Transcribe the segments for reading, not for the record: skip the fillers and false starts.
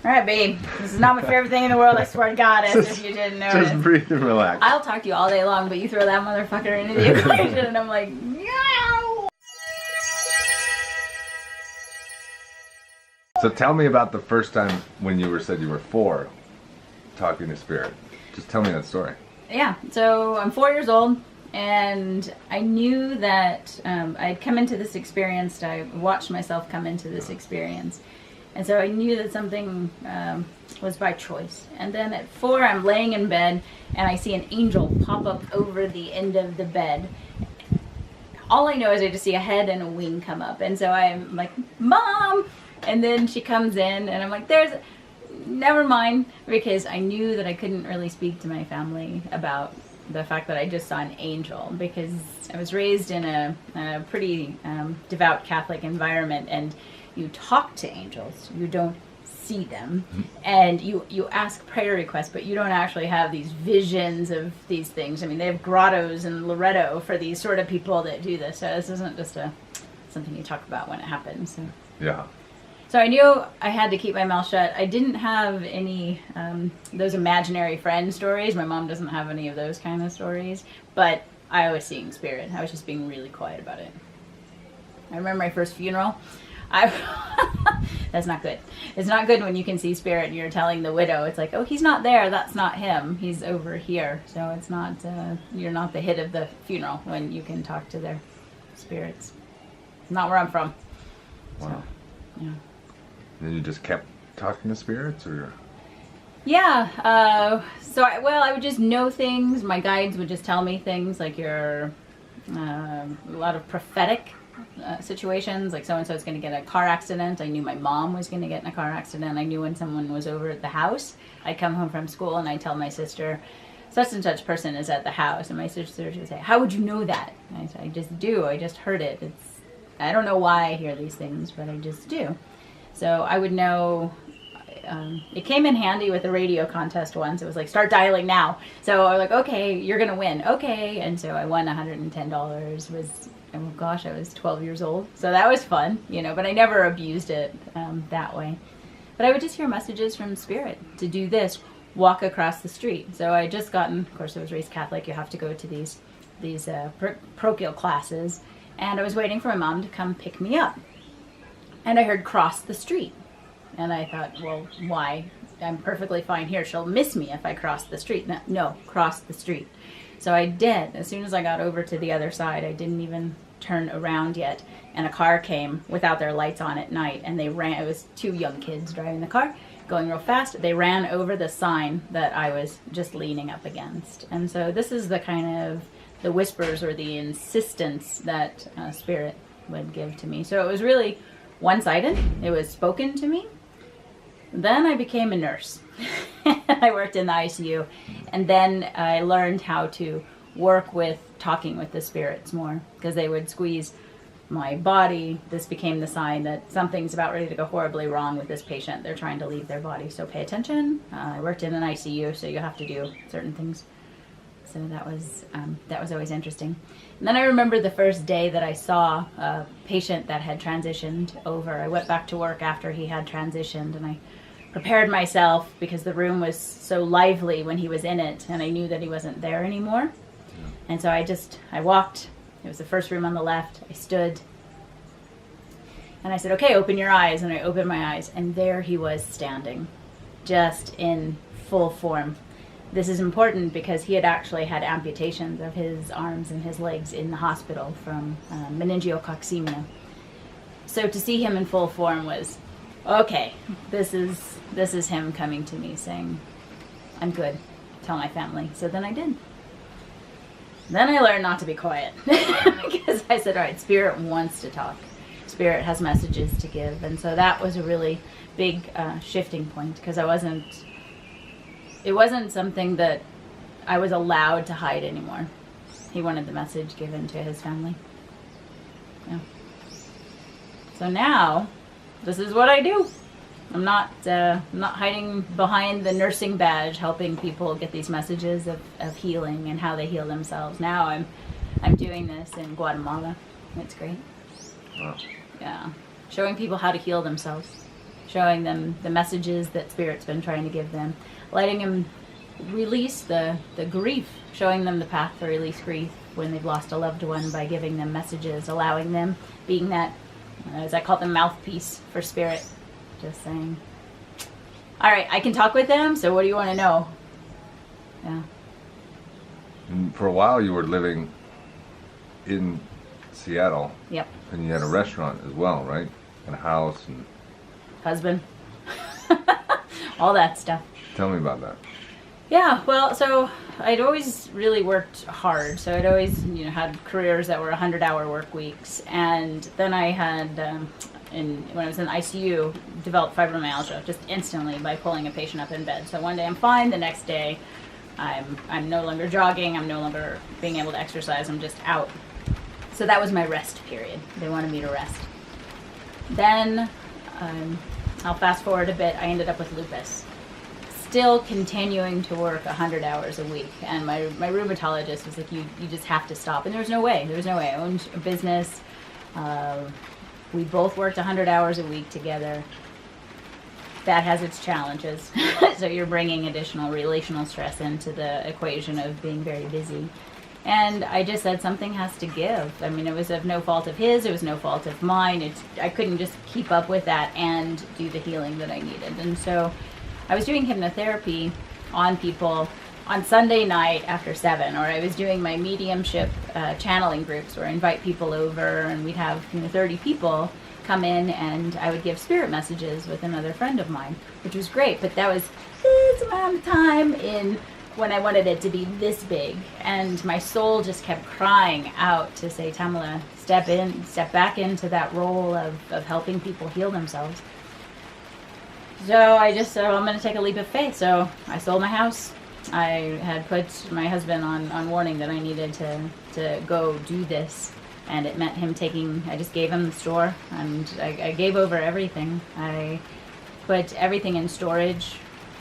All right, babe. This is not my favorite thing in the world. I swear to God, as if you didn't notice. Just breathe and relax. I'll talk to you all day long, but you throw that motherfucker into the equation, and I'm like, no. So tell me about the first time when you said you were 4, talking to spirit. Just tell me that story. Yeah. So I'm 4 years old, and I knew that I'd come into this experience. I watched myself come into this experience. And so I knew that something was by choice. And then at 4, I'm laying in bed, and I see an angel pop up over the end of the bed. All I know is I just see a head and a wing come up. And so I'm like, Mom! And then she comes in, and I'm like, never mind. Because I knew that I couldn't really speak to my family about the fact that I just saw an angel. Because I was raised in a pretty devout Catholic environment, and you talk to angels, you don't see them, and you ask prayer requests, but you don't actually have these visions of these things. I mean, they have grottos in Loretto for these sort of people that do this, so this isn't just something you talk about when it happens. So. Yeah. So I knew I had to keep my mouth shut. I didn't have any those imaginary friend stories. My mom doesn't have any of those kind of stories, but I was seeing spirit. I was just being really quiet about it. I remember my first funeral. That's not good. It's not good when you can see spirit and you're telling the widow, it's like, oh, he's not there, that's not him, he's over here. So it's not, you're not the hit of the funeral when you can talk to their spirits. It's not where I'm from. Wow. So, yeah. And you just kept talking to spirits, or? Yeah, I would just know things. My guides would just tell me things, like a lot of prophetic situations, like so-and-so is going to get a car accident. I knew my mom was going to get in a car accident. I knew when someone was over at the house. I'd come home from school and I'd tell my sister, such and such person is at the house. And my sister would say, how would you know that? And I said, I just do. I just heard it. I don't know why I hear these things, but I just do. So I would know. It came in handy with the radio contest once. It was like, start dialing now. So I was like, okay, you're going to win. Okay. And so I won $110. Oh gosh, I was 12 years old. So that was fun, but I never abused it that way. But I would just hear messages from spirit to do this, walk across the street. So I just gotten, of course I was raised Catholic, you have to go to these parochial classes. And I was waiting for my mom to come pick me up. And I heard cross the street. And I thought, well, why? I'm perfectly fine here. She'll miss me if I cross the street. No, cross the street. So I did. As soon as I got over to the other side, I didn't even turn around yet, and a car came without their lights on at night, and they ran. It was 2 young kids driving the car, going real fast. They ran over the sign that I was just leaning up against. And so this is the kind of the whispers or the insistence that spirit would give to me. So it was really one-sided. It was spoken to me. Then I became a nurse. I worked in the ICU, and then I learned how to work with talking with the spirits more, because they would squeeze my body. This became the sign that something's about ready to go horribly wrong with this patient. They're trying to leave their body, so pay attention. I worked in an ICU, so you have to do certain things. So that was always interesting. And then I remember the first day that I saw a patient that had transitioned over. I went back to work after he had transitioned, and I prepared myself because the room was so lively when he was in it, and I knew that he wasn't there anymore. And so I walked. It was the first room on the left. I stood. And I said, okay, open your eyes. And I opened my eyes. And there he was standing, just in full form. This is important because he had actually had amputations of his arms and his legs in the hospital from meningiococcemia. So to see him in full form was, okay, this is him coming to me saying, I'm good. Tell my family. So then I did. Then I learned not to be quiet because I said, all right, spirit wants to talk. Spirit has messages to give. And so that was a really big shifting point, because it wasn't something that I was allowed to hide anymore. He wanted the message given to his family. Yeah. So now, this is what I do. I'm not hiding behind the nursing badge, helping people get these messages of healing and how they heal themselves. Now I'm doing this in Guatemala. It's great. Wow. Yeah, showing people how to heal themselves. showing them the messages that Spirit's been trying to give them, letting them release the grief, showing them the path to release grief when they've lost a loved one by giving them messages, allowing them, being that, as I call them, mouthpiece for Spirit, just saying, all right, I can talk with them, so what do you want to know? Yeah. And for a while you were living in Seattle. Yep. And you had a restaurant as well, right? And a house and... Husband. All that stuff. Tell me about that. Yeah, well, so I'd always really worked hard. So I'd always, had careers that were 100-hour work weeks. And then I had, when I was in ICU, developed fibromyalgia just instantly by pulling a patient up in bed. So one day I'm fine, the next day I'm no longer jogging, I'm no longer being able to exercise, I'm just out. So that was my rest period. They wanted me to rest. Then, I'll fast forward a bit, I ended up with lupus. Still continuing to work 100 hours a week. And my rheumatologist was like, you just have to stop. And there was no way. I owned a business. We both worked 100 hours a week together. That has its challenges. So you're bringing additional relational stress into the equation of being very busy. And I just said something has to give. I mean, it was of no fault of his, it was no fault of mine. I couldn't just keep up with that and do the healing that I needed. And so I was doing hypnotherapy on people on Sunday night after 7, or I was doing my mediumship channeling groups where I invite people over and we'd have 30 people come in and I would give spirit messages with another friend of mine, which was great, but that was this amount of time in when I wanted it to be this big, and my soul just kept crying out to say, Tamila, step back into that role of helping people heal themselves. So I just said, well, I'm going to take a leap of faith. So I sold my house. I had put my husband on warning that I needed to go do this. And it meant him I just gave him the store. And I gave over everything. I put everything in storage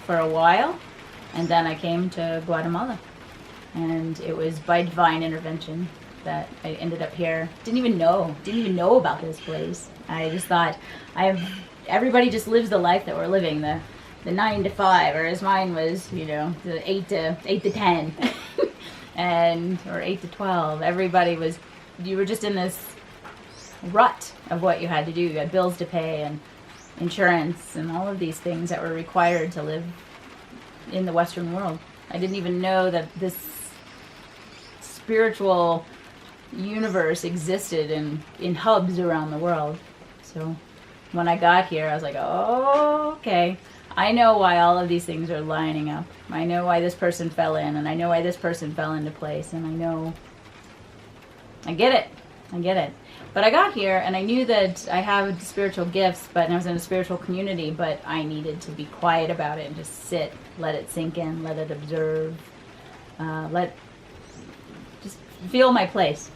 for a while. And then I came to Guatemala. And it was by divine intervention that I ended up here. Didn't even know about this place. I just thought, everybody just lives the life that we're living, the 9 to 5, whereas mine was, the 8 to 10, or 8 to 12. You were just in this rut of what you had to do. You had bills to pay and insurance and all of these things that were required to live in the Western world. I didn't even know that this spiritual universe existed in hubs around the world. So when I got here, I was like, oh, okay. I know why all of these things are lining up. I know why this person fell in, and I know why this person fell into place, and I get it. But I got here, and I knew that I have spiritual gifts, and I was in a spiritual community, but I needed to be quiet about it and just sit, let it sink in, let it observe, just feel my place.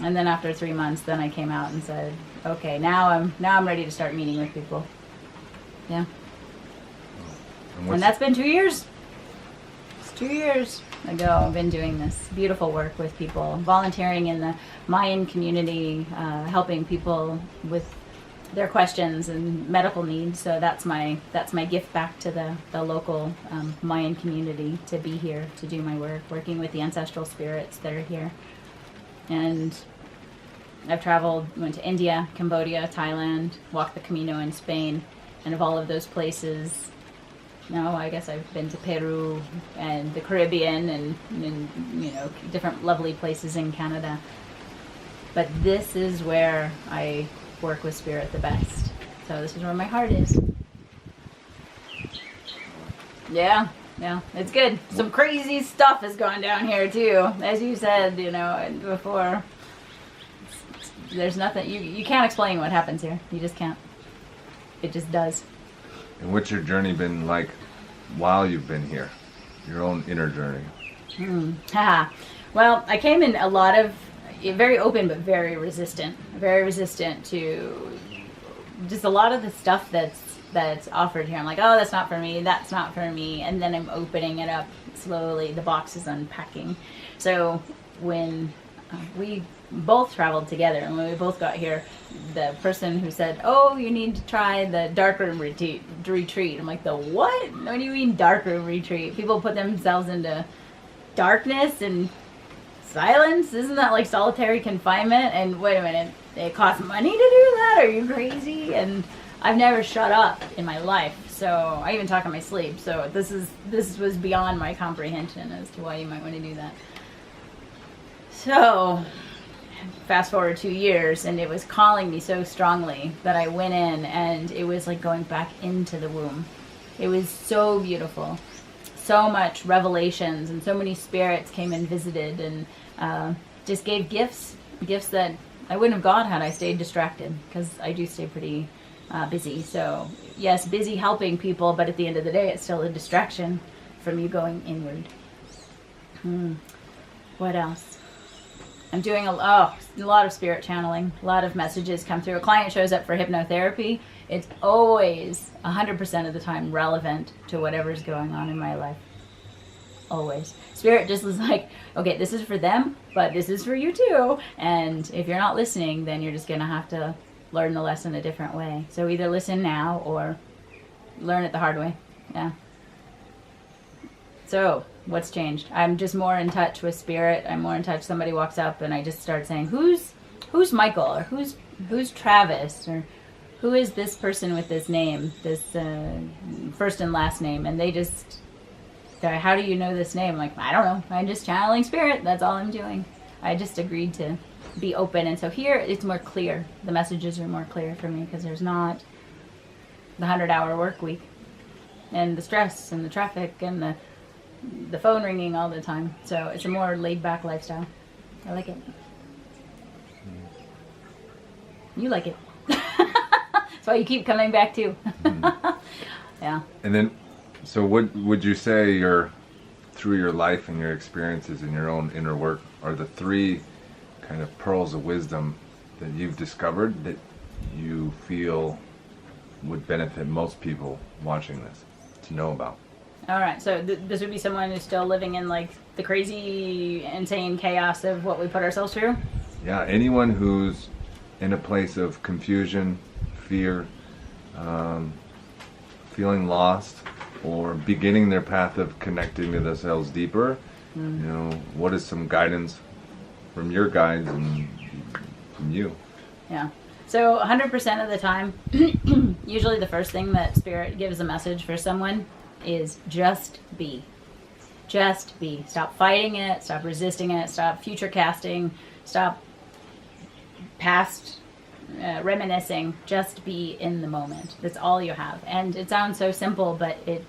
And then after 3 months, then I came out and said, okay, now I'm ready to start meeting with people. Yeah. And that's been 2 years. It's 2 years ago I've been doing this beautiful work with people, volunteering in the Mayan community, helping people with their questions and medical needs. So that's my gift back to the local Mayan community, to be here, to do my work, working with the ancestral spirits that are here. And I've traveled, went to India, Cambodia, Thailand, walked the Camino in Spain, and of all of those places, I guess I've been to Peru and the Caribbean and different lovely places in Canada. But this is where I work with spirit the best. So this is where my heart is. Yeah, it's good. Some crazy stuff has gone down here too. As you said, before. There's nothing, you can't explain what happens here. You just can't. It just does. And what's your journey been like while you've been here? Your own inner journey? Well, I came in a lot of, very open but very resistant to just a lot of the stuff that's offered here. I'm like, oh, that's not for me, and then I'm opening it up slowly. The box is unpacking. So when we both traveled together, and when we both got here, the person who said, "Oh, you need to try the dark room retreat." I'm like, "The what? What do you mean dark room retreat? People put themselves into darkness and silence? Isn't that like solitary confinement?" And wait a minute, it costs money to do that? Are you crazy? And I've never shut up in my life, so I even talk in my sleep. So this was beyond my comprehension as to why you might want to do that. So fast forward 2 years, and it was calling me so strongly that I went in, and it was like going back into the womb. It was so beautiful. So much revelations, and so many spirits came and visited, and just gave gifts that I wouldn't have got had I stayed distracted, because I do stay pretty busy. So yes, busy helping people, but at the end of the day, it's still a distraction from you going inward. What else? I'm doing a lot of spirit channeling. A lot of messages come through. A client shows up for hypnotherapy. It's always 100% of the time relevant to whatever's going on in my life. Always. Spirit just was like, okay, this is for them, but this is for you too. And if you're not listening, then you're just going to have to learn the lesson a different way. So either listen now or learn it the hard way. Yeah. So, what's changed? I'm just more in touch with spirit. I'm more in touch. Somebody walks up and I just start saying, who's Michael, or who's Travis, or who is this person with this name, this first and last name? And they just go, how do you know this name? I'm like, I don't know. I'm just channeling spirit. That's all I'm doing. I just agreed to be open. And so here it's more clear. The messages are more clear for me because there's not the 100-hour work week and the stress and the traffic and the phone ringing all the time. So it's a more laid-back lifestyle. I like it. You like it. That's why you keep coming back too. Yeah. And then, so what would you say through your life and your experiences and your own inner work are the 3 kind of pearls of wisdom that you've discovered that you feel would benefit most people watching this to know about? All right, so this would be someone who's still living in like the crazy, insane chaos of what we put ourselves through? Yeah, anyone who's in a place of confusion, fear, feeling lost, or beginning their path of connecting to themselves deeper. You know, what is some guidance from your guides and from you? Yeah. So 100% of the time, usually the first thing that Spirit gives a message for someone is just be. Just be. Stop fighting it. Stop resisting it. Stop future casting. Stop past reminiscing. Just be in the moment. That's all you have. And it sounds so simple, but it's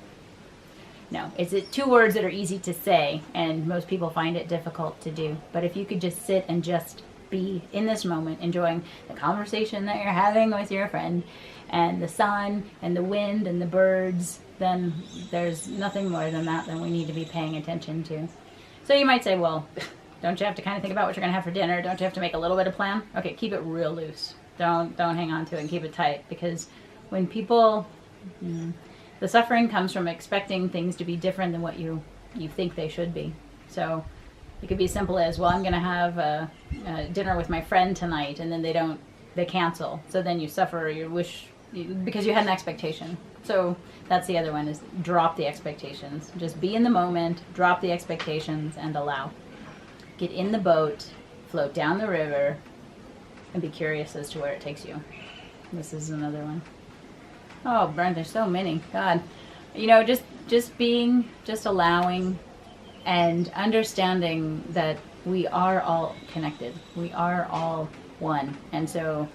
2 words that are easy to say, and most people find it difficult to do. But if you could just sit and just be in this moment, enjoying the conversation that you're having with your friend, and the sun, and the wind, and the birds, then there's nothing more than that we need to be paying attention to. So you might say, well, don't you have to kind of think about what you're going to have for dinner? Don't you have to make a little bit of plan? Okay, keep it real loose. Don't hang on to it and keep it tight, because when people... the suffering comes from expecting things to be different than what you think they should be. So it could be as simple as, well, I'm going to have a dinner with my friend tonight, and then they cancel. So then you suffer, you wish, because you had an expectation. So that's the other one, is drop the expectations. Just be in the moment, drop the expectations, and allow. Get in the boat, float down the river, and be curious as to where it takes you. This is another one. Oh, Brent, there's so many. God. Just being, just allowing, and understanding that we are all connected. We are all one. And so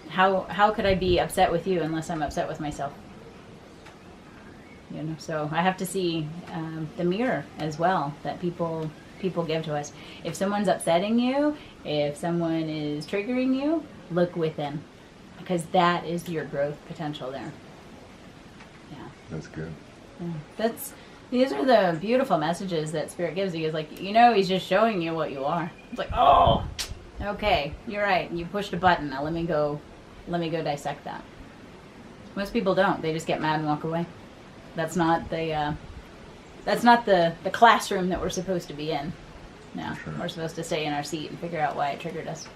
how could I be upset with you unless I'm upset with myself? So I have to see the mirror as well that people give to us. If someone's upsetting you, if someone is triggering you, look within, because that is your growth potential there. Yeah. That's good. Yeah. These are the beautiful messages that Spirit gives you. Is like, He's just showing you what you are. It's like, oh, okay, you're right. You pushed a button. Now let me go dissect that. Most people don't. They just get mad and walk away. That's not the classroom that we're supposed to be in. Yeah, For sure. we're supposed to stay in our seat and figure out why it triggered us.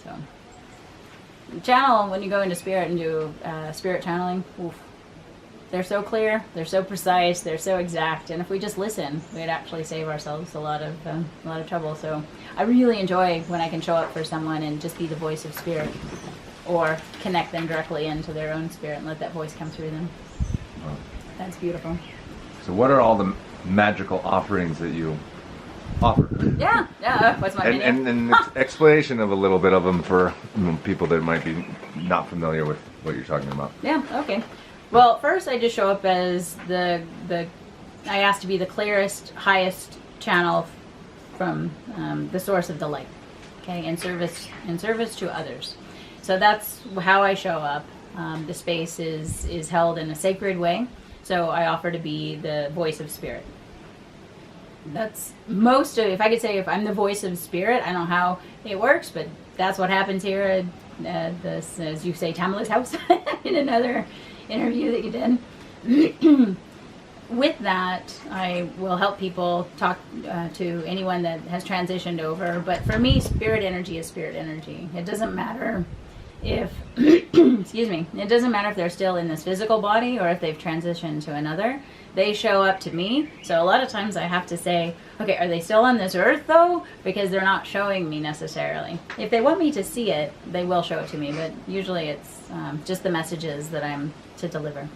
So, channel, when you go into spirit and do spirit channeling, oof, they're so clear, they're so precise, they're so exact, and if we just listen, we'd actually save ourselves a lot of trouble. So I really enjoy when I can show up for someone and just be the voice of spirit, or connect them directly into their own spirit and let that voice come through them. Wow. That's beautiful. So what are all the magical offerings that you offer? Yeah. What's my menu? And an explanation of a little bit of them for people that might be not familiar with what you're talking about. Yeah, okay. Well, first I just show up as I ask to be the clearest, highest channel from the source of the light, okay, in service to others. So that's how I show up. The space is held in a sacred way, so I offer to be the voice of spirit. That's if I could say if I'm the voice of spirit, I don't know how it works, but that's what happens here at this, as you say, TAMILA'S house in another interview that you did. With that, I will help people talk to anyone that has transitioned over. But for me, spirit energy is spirit energy. It doesn't matter if, excuse me, it doesn't matter if they're still in this physical body or if they've transitioned to another. They show up to me. So a lot of times I have to say, okay, are they still on this earth though? Because they're not showing me necessarily. If they want me to see it, they will show it to me. But usually it's just the messages that I'm to deliver.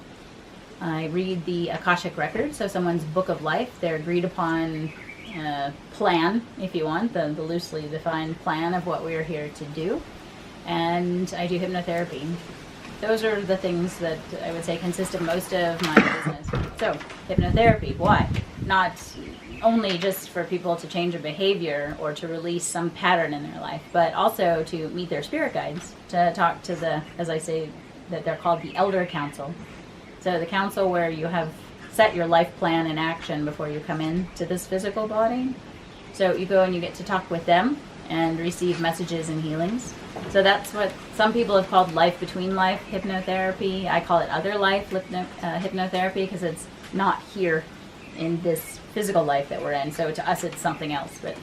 I read the Akashic record, so someone's book of life, their agreed upon plan, if you want, the loosely defined plan of what we are here to do. And I do hypnotherapy. Those are the things that I would say consist of most of my business. So, hypnotherapy, why? Not only just for people to change a behavior or to release some pattern in their life, but also to meet their spirit guides, to talk to the, as I say, that they're called the Elder Council. So the council where you have set your life plan in action before you come into this physical body. So you go and you get to talk with them and receive messages and healings. So that's what some people have called life between life hypnotherapy. I call it other life hypnotherapy because it's not here in this physical life that we're in. So to us it's something else, but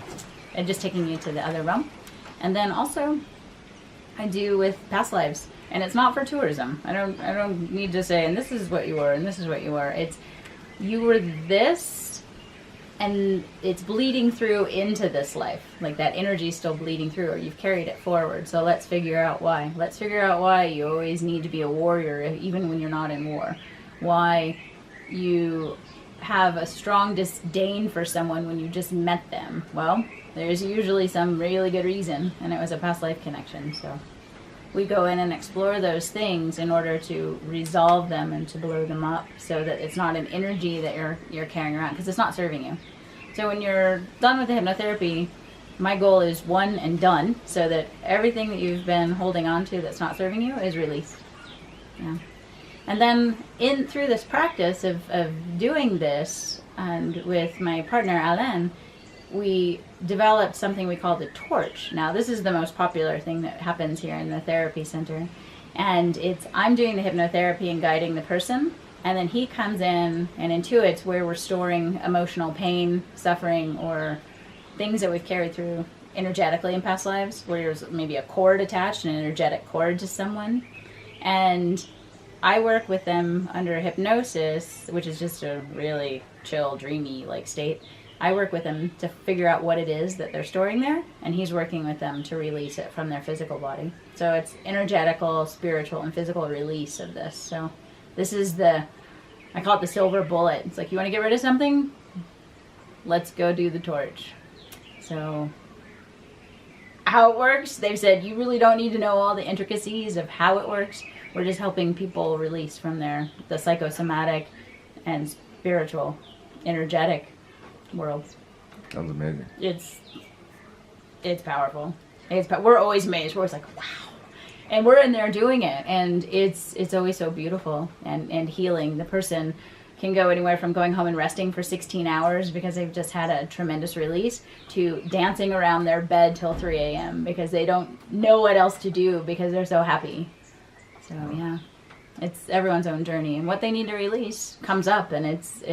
I'm just taking you to the other realm. And then also I do with past lives. And it's not for tourism. I don't need to say, and this is what you were, and this is what you were. It's, you were this, and it's bleeding through into this life. Like that energy's still bleeding through, or you've carried it forward. So let's figure out why. Let's figure out why you always need to be a warrior, even when you're not in war. Why you have a strong disdain for someone when you just met them. Well, there's usually some really good reason, and it was a past life connection, so. We go in and explore those things in order to resolve them and to blow them up so that it's not an energy that you're carrying around, because it's not serving you. So when you're done with the hypnotherapy, my goal is one and done, so that everything that you've been holding on to that's not serving you is released. Yeah. And then through this practice of doing this, and with my partner Alain, we developed something we call the torch. Now, this is the most popular thing that happens here in the therapy center. And I'm doing the hypnotherapy and guiding the person, and then he comes in and intuits where we're storing emotional pain, suffering, or things that we've carried through energetically in past lives, where there's maybe a cord attached, an energetic cord to someone. And I work with them under hypnosis, which is just a really chill, dreamy like state. I work with them to figure out what it is that they're storing there, and he's working with them to release it from their physical body. So it's energetical, spiritual, and physical release of this. So this is I call it the silver bullet. It's like, you want to get rid of something? Let's go do the torch. So how it works, they've said you really don't need to know all the intricacies of how it works. We're just helping people release from the psychosomatic and spiritual, energetic worlds. Sounds amazing. It's powerful. We're always amazed. We're always like, wow. And we're in there doing it, and it's always so beautiful and healing. The person can go anywhere from going home and resting for 16 hours because they've just had a tremendous release, to dancing around their bed till 3 a.m. because they don't know what else to do because they're so happy. So yeah, it's everyone's own journey, and what they need to release comes up, and it's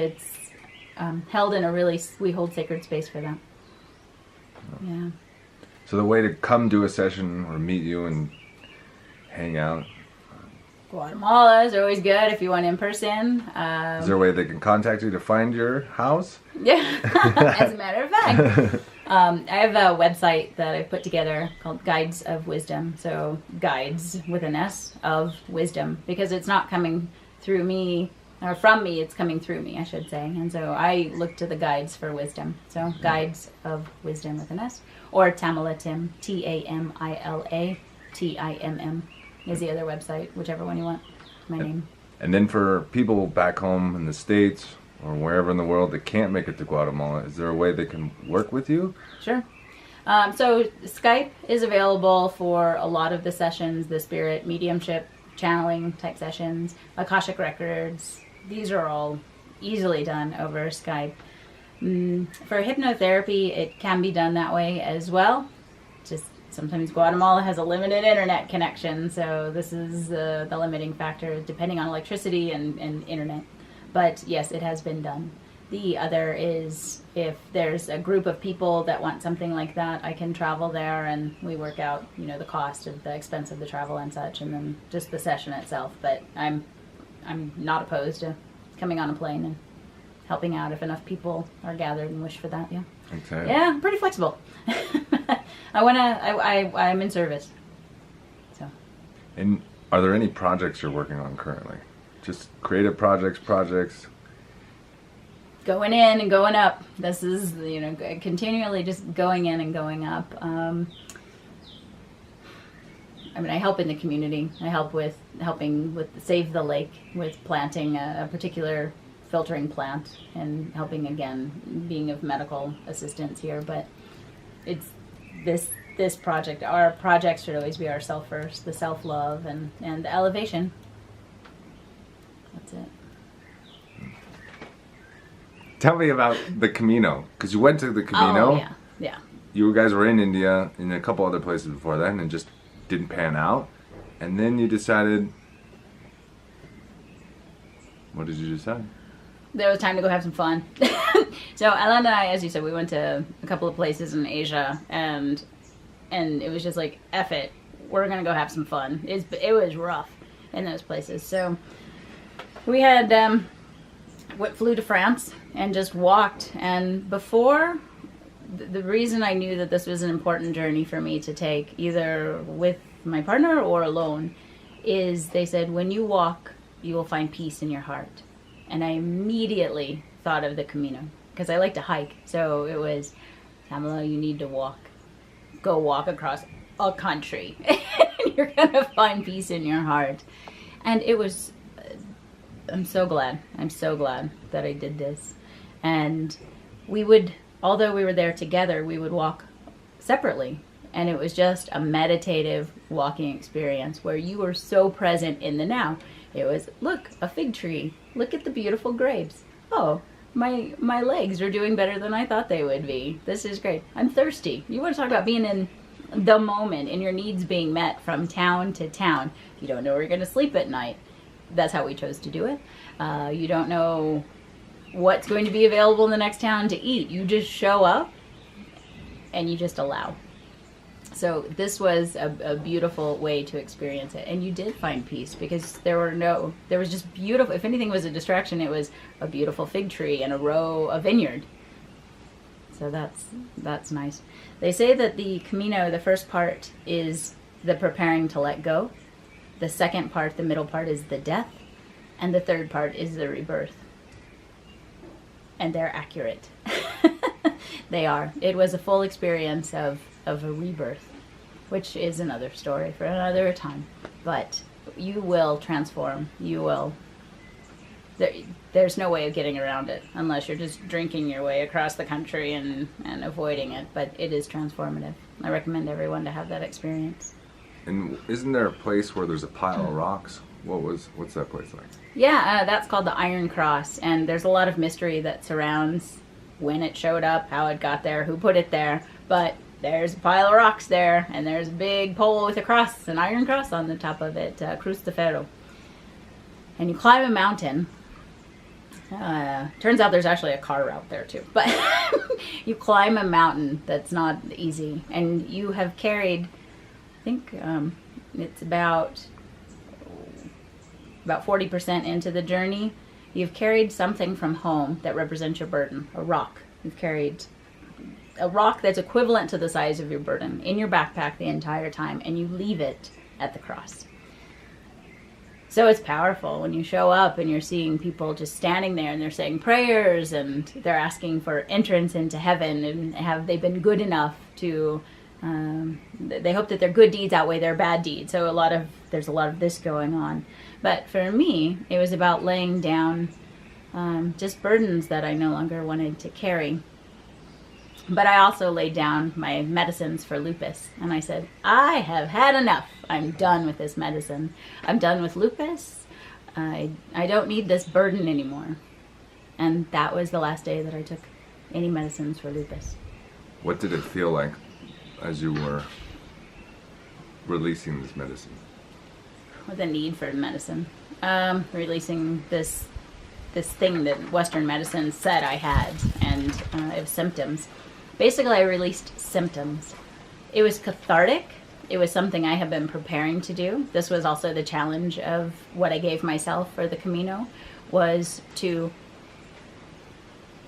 held in we hold sacred space for that. Yeah. So the way to come to a session or meet you and hang out, Guatemala is always good if you want in person. is there a way they can contact you to find your house? Yeah, as a matter of fact. I have a website that I put together called Guides of Wisdom. So guides with an S of wisdom, because it's not coming through me or from me, it's coming through me, I should say. And so I look to the guides for wisdom. So Guides of Wisdom with an S, or Tamila Tim, TAMILA TIMM is the other website, whichever one you want. My name. And then for people back home in the States or wherever in the world that can't make it to Guatemala, is there a way they can work with you? Sure. So Skype is available for a lot of the sessions, the spirit mediumship, channeling type sessions, Akashic records. These are all easily done over Skype. For hypnotherapy, it can be done that way as well. Just sometimes Guatemala has a limited internet connection, so this is the limiting factor, depending on electricity and internet. But yes, it has been done. The other is if there's a group of people that want something like that, I can travel there and we work out, the cost of the expense of the travel and such, and then just the session itself. But I'm not opposed to coming on a plane and helping out if enough people are gathered and wish for that. Yeah. Okay. Yeah, I'm pretty flexible. I'm in service. So. And are there any projects you're working on currently? Just creative projects? Going in and going up. This is, continually just going in and going up. I help in the community. I help with helping with Save the Lake, with planting a particular filtering plant, and helping, again, being of medical assistance here. But it's this project. Our projects should always be ourself first, the self-love and the elevation. That's it. Tell me about the Camino, because you went to the Camino. Oh, yeah. You guys were in India and a couple other places before that, and it just didn't pan out. And then you decided, what did you decide? There was time to go have some fun. So Alan and I, as you said, we went to a couple of places in Asia, and it was just like, F it, we're gonna go have some fun. It was rough in those places. So we had flew to France and just walked. And before, the reason I knew that this was an important journey for me to take, either with my partner or alone, is they said, when you walk, you will find peace in your heart. And I immediately thought of the Camino, because I like to hike. So it was, Tamila, you need to walk. Go walk across a country. And you're going to find peace in your heart. And it was, I'm so glad that I did this. And although we were there together, we would walk separately. And it was just a meditative walking experience where you were so present in the now. It was, look, a fig tree. Look at the beautiful grapes. Oh, my legs are doing better than I thought they would be. This is great. I'm thirsty. You want to talk about being in the moment and your needs being met from town to town. You don't know where you're going to sleep at night. That's how we chose to do it. You don't know what's going to be available in the next town to eat. You just show up and you just allow. So this was a beautiful way to experience it. And you did find peace, because there was just beautiful, if anything was a distraction, it was a beautiful fig tree and a vineyard. So that's nice. They say that the Camino, the first part is the preparing to let go. The second part, the middle part, is the death. And the third part is the rebirth. And they're accurate. They are. It was a full experience of a rebirth, which is another story for another time. But you will transform. You will. There's no way of getting around it unless you're just drinking your way across the country and avoiding it. But it is transformative. I recommend everyone to have that experience. And isn't there a place where there's a pile of rocks? What's that place like? Yeah, that's called the Iron Cross, and there's a lot of mystery that surrounds when it showed up, how it got there, who put it there. But there's a pile of rocks there, and there's a big pole with a cross, an iron cross on the top of it, Cruz de Ferro. And you climb a mountain, Turns out there's actually a car route there too. But you climb a mountain that's not easy. And you have carried, I think it's about 40% into the journey. You've carried something from home that represents your burden, a rock. You've carried a rock that's equivalent to the size of your burden in your backpack the entire time, and you leave it at the cross. So it's powerful when you show up and you're seeing people just standing there and they're saying prayers and they're asking for entrance into heaven, and have they been good enough to, they hope that their good deeds outweigh their bad deeds. So there's a lot of this going on. But for me, it was about laying down just burdens that I no longer wanted to carry. But I also laid down my medicines for lupus. And I said, I have had enough. I'm done with this medicine. I'm done with lupus. I don't need this burden anymore. And that was the last day that I took any medicines for lupus. What did it feel like as you were releasing this medicine? With a need for medicine. Releasing this thing that Western medicine said I had, and it was symptoms. Basically, I released symptoms. It was cathartic. It was something I had been preparing to do. This was also the challenge of what I gave myself for the Camino, was to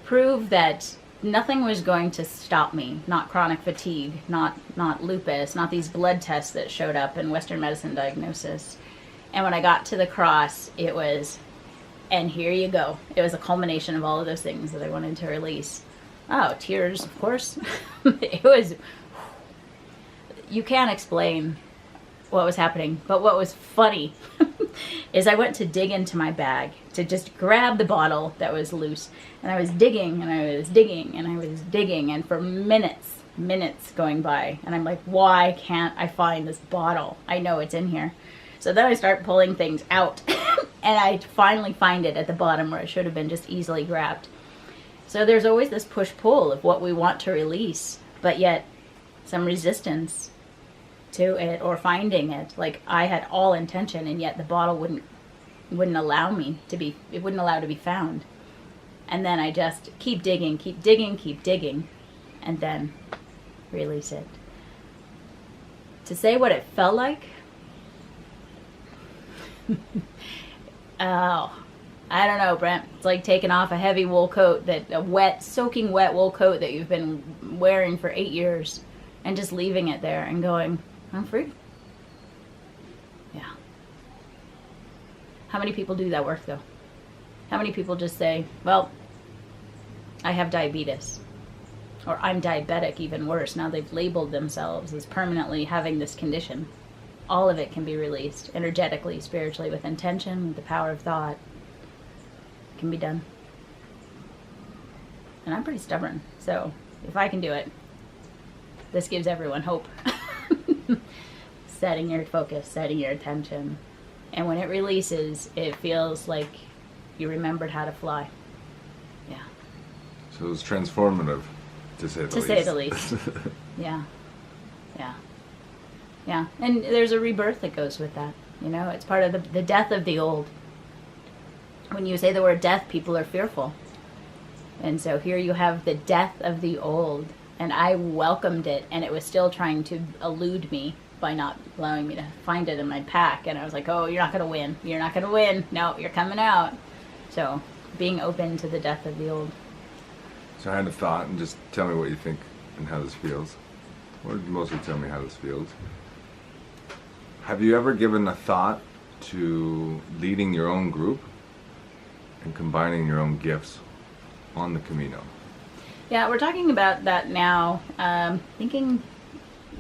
prove that nothing was going to stop me. Not chronic fatigue, not lupus, not these blood tests that showed up in Western medicine diagnosis. And when I got to the cross, it was, and here you go. It was a culmination of all of those things that I wanted to release. Oh, tears, of course. It was, you can't explain what was happening. But what was funny is I went to dig into my bag to just grab the bottle that was loose. And I was digging, and I was digging, and I was digging. And for minutes going by. And I'm like, why can't I find this bottle? I know it's in here. So then I start pulling things out. And I finally find it at the bottom where it should have been just easily grabbed. So there's always this push-pull of what we want to release, but yet some resistance to it or finding it. Like I had all intention, and yet the bottle wouldn't allow me to be, it wouldn't allow to be found. And then I just keep digging, and then release it. To say what it felt like, oh, I don't know, Brent. It's like taking off a heavy wool coat, soaking wet wool coat that you've been wearing for 8 years, and just leaving it there and going, I'm free. Yeah. How many people do that work, though? How many people just say, well, I have diabetes, or I'm diabetic, even worse. Now they've labeled themselves as permanently having this condition. All of it can be released energetically, spiritually, with intention, with the power of thought. Can be done. And I'm pretty stubborn, so if I can do it, this gives everyone hope. Setting your focus, setting your attention, and when it releases, it feels like you remembered how to fly. Yeah. So it was transformative, to say the least. To say the least. Yeah. And there's a rebirth that goes with that. You know, it's part of the death of the old. When you say the word death, people are fearful. And so here you have the death of the old. And I welcomed it, and it was still trying to elude me by not allowing me to find it in my pack. And I was like, oh, you're not going to win. You're not going to win. No, you're coming out. So being open to the death of the old. So I had a thought, and just tell me what you think and how this feels. Or mostly tell me how this feels. Have you ever given a thought to leading your own group and combining your own gifts on the Camino? Yeah, we're talking about that now. Thinking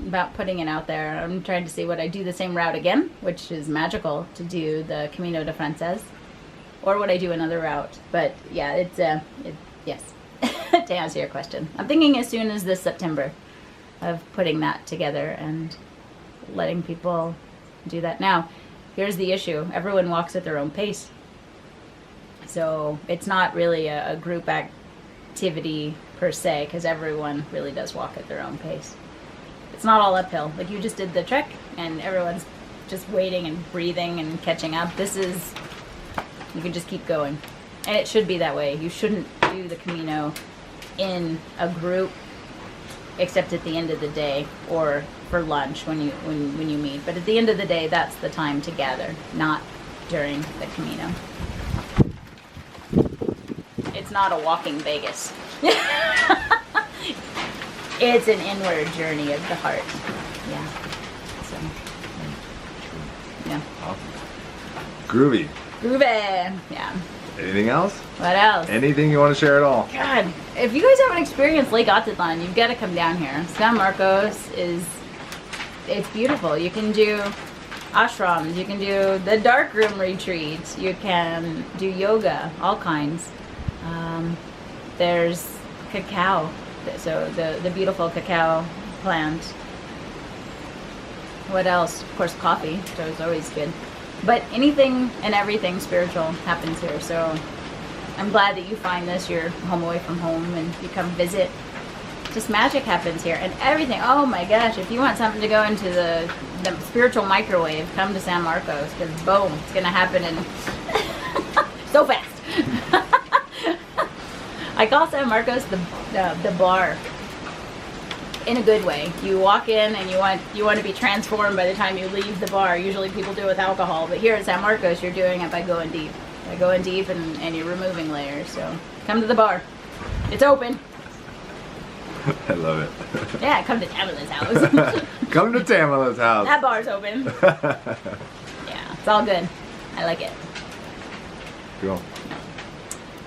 about putting it out there. I'm trying to see would I do the same route again, which is magical to do the Camino de Frances, or would I do another route? But yeah, yes. To answer your question, I'm thinking as soon as this September of putting that together and letting people do that. Now, here's the issue. Everyone walks at their own pace. So it's not really a group activity per se, because everyone really does walk at their own pace. It's not all uphill. Like you just did the trek and everyone's just waiting and breathing and catching up. This is, you can just keep going. And it should be that way. You shouldn't do the Camino in a group except at the end of the day or for lunch when you meet. But at the end of the day, that's the time to gather, not during the Camino. It's not a walking Vegas. It's an inward journey of the heart. Yeah. So, yeah. Awesome. Groovy. Groovy. Yeah. Anything else? What else? Anything you want to share at all? God, if you guys haven't experienced Lake Atitlan, you've got to come down here. San Marcos it's beautiful. You can do ashrams, you can do the dark room retreats, you can do yoga, all kinds. There's cacao, so the beautiful cacao plant. What else? Of course, coffee, so it's always good. But anything and everything spiritual happens here, so I'm glad that you find this. You're home away from home and you come visit. Just magic happens here and everything. Oh my gosh, if you want something to go into the spiritual microwave, come to San Marcos, because boom, it's going to happen in so fast. I call San Marcos the bar. In a good way. You walk in and you want to be transformed by the time you leave the bar. Usually people do it with alcohol, but here at San Marcos you're doing it by going deep. By going deep and you're removing layers. So come to the bar. It's open. I love it. Yeah, come to Tamila's house. Come to Tamila's house. That bar's open. Yeah, it's all good. I like it. Cool.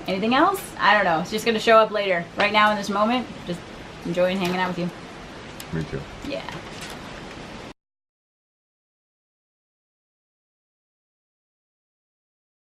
Anything else? I don't know. It's just going to show up later. Right now in this moment, just enjoying hanging out with you. Me too. Yeah.